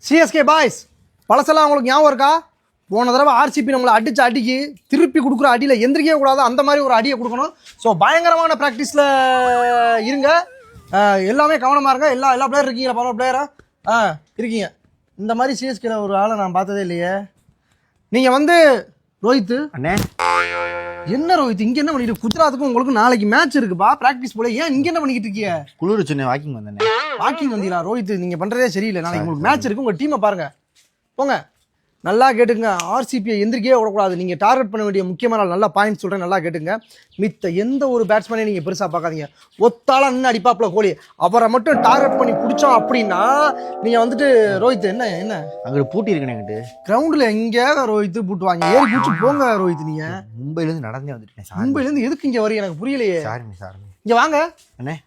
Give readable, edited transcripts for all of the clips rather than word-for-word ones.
CSK boys பழசெல்லாம் உங்களுக்கு ஞாபகம் இருக்கா? போன தடவை ஆர்சிபி நம்மளை அடிச்ச அடிக்கு திருப்பி கொடுக்குற அடியில் எந்திரிக்கவே கூடாது, அந்த மாதிரி ஒரு அடியை கொடுக்கணும். ஸோ பயங்கரமான ப்ராக்டிஸில் இருங்க, எல்லாமே கவனமாக இருங்க. எல்லா பிளேயர் இருக்கீங்களா? பரவாயில்ல பிளேயரா இருக்கீங்க. இந்த மாதிரி சிஎஸ்கேல ஒரு ஆளை நான் பார்த்ததே இல்லையே. நீங்கள் வந்து ரோஹித் அண்ணே, என்ன ரோஹித் இங்கே என்ன பண்ணிட்டு? குஜராத்துக்கும் உங்களுக்கு நாளைக்கு மேட்ச் இருக்குப்பா, ப்ராக்டிஸ் போல. ஏன் இங்கே என்ன பண்ணிக்கிட்டு இருக்கீங்க? குளிர் சொன்னேன், வாக்கிங் வந்தேன். வாக்கிங் வந்தீங்களா? ரோஹித் நீங்கள் பண்ணுறதே சரியில்லை. நாளைக்கு உங்களுக்கு மேட்ச் இருக்குது, உங்கள் டீமை பாருங்க. போங்க, நல்லா கேட்டுங்க. ஆர்சிபியை எந்திரிக்கவே விடக்கூடாது. நீங்கள் டார்கெட் பண்ண வேண்டிய முக்கியமான நல்லா பாயிண்ட் சொல்கிறேன், நல்லா கேட்டுங்க. மித்த எந்த ஒரு பேட்ஸ்மேனையும் நீங்கள் பெருசாக பார்க்காதீங்க. ஒத்தால நின்று அடிப்பாப்புல கோலி, அவரை மட்டும் டார்கெட் பண்ணி பிடிச்சோம் அப்படின்னா நீங்கள் வந்துட்டு ரோஹித் என்ன அங்கே பூட்டி இருக்கேன். என்கிட்ட கிரவுண்டில் எங்கே ரோஹித் பூட்டு வாங்க ஏறி பூச்சி போங்க. ரோஹித் நீங்கள் மும்பைலேருந்து நடந்தே வந்துட்டேன். மும்பைலேருந்து எதுக்கு இங்கே வரீங்க? எனக்கு புரியலையே. சாரி இங்கே வாங்க அண்ணே.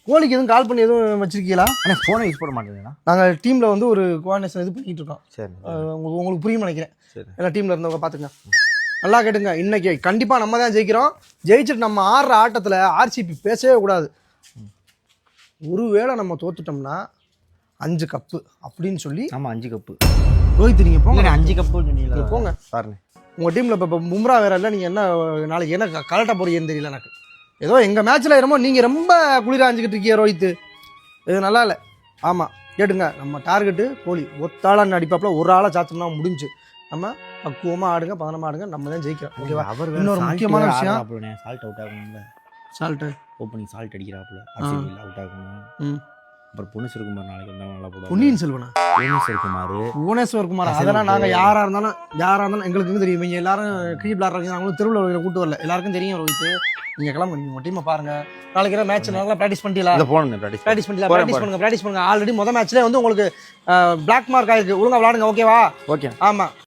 கோலிக்கு எதுவும் கால் பண்ணி எதுவும் வச்சிருக்கீங்களா? அண்ணே, ஃபோனை யூஸ் பண்ண மாட்டேங்கண்ணா. நாங்கள் டீமில் வந்து ஒரு கோஆர்டினேஷன் இது பண்ணிட்டு இருக்கோம். சரி, உங்களுக்கு புரியும் நினைக்கிறேன். சரி, எல்லா டீமில் இருந்தவங்க பார்த்துங்க. நல்லா கேட்டுங்க. இன்னைக்கு கண்டிப்பாக நம்ம தான் ஜெயிக்கிறோம். ஜெயிச்சுட்டு நம்ம ஆடுற ஆட்டத்தில் ஆர்சிபி பேசவே கூடாது. ஒருவேளை நம்ம தோத்துட்டோம்னா 5 கப்பு அப்படின்னு சொல்லி. ஆமாம், 5 கப்பு. ரோஹித் நீங்கள் போங்க. 5 கப்பு சொன்னீங்களா? போங்க பாருங்க. உங்கள் டீமில் இப்போ பும்ரா வேற இல்லை. நீங்கள் என்ன நாளைக்கு என்ன கலட்ட போறீங்கன்னு தெரியல எனக்கு. ஏதோ எங்கள் மேட்ச்சில் என்னமோ நீங்கள் ரொம்ப குளிராஞ்சிக்கிட்டு இருக்கீங்க ரோஹித். இது நல்லா இல்லை. ஆமாம் கேட்டுங்க, நம்ம டார்கெட்டு கோலி. ஒத்தாளான்னு அடிப்பாப்புல ஒரு ஆளை சாத்தோம்னா முடிஞ்சு. நம்ம பக்குவமாக ஆடுங்க, பதனமாக ஆடுங்க, நம்ம தான் ஜெயிக்கிறோம். ஓகேவா? அவர் இன்னொரு முக்கியமான விஷயம், சால்ட் அவுட் ஆகணும்ல. சால்ட்டு ஓப்பனிங் சால்ட் அடிக்கிறாப்புல, ஆர்சிபியில் அவுட் ஆகணும். அப்புறம் புவனேஸ்வர் நாளைக்கு வந்தாலும் நல்லா போடுவோம். பொன்னியின் செல்வனா? புவனேஸ்வர் குமார். அதெல்லாம் நாங்கள் யாராக இருந்தாலும் எங்களுக்கு தெரியும். நீங்கள் எல்லாரும் கிரிக்கெட் விளாட்றாங்க, அவங்களும் திருவிழா கூட்டு வரல, எல்லாருக்கும் தெரியும். ரோஹித் நீங்கள் கிளம்ப, நீங்கள் உங்கள் டீமை பாருங்க. நாளைக்கு மேட்ச் நல்லா ப்ராக்டிஸ் பண்ணிட்டீங்களா? ப்ராக்டிஸ் பண்ணுங்க. ஆல்ரெடி மொதல் மேட்ச்லேயே வந்து உங்களுக்கு பிளாக் மார்க் ஆயிருக்கு. ஒழுங்காக விளாடுங்க. ஓகேவா? ஓகே. ஆமாம்.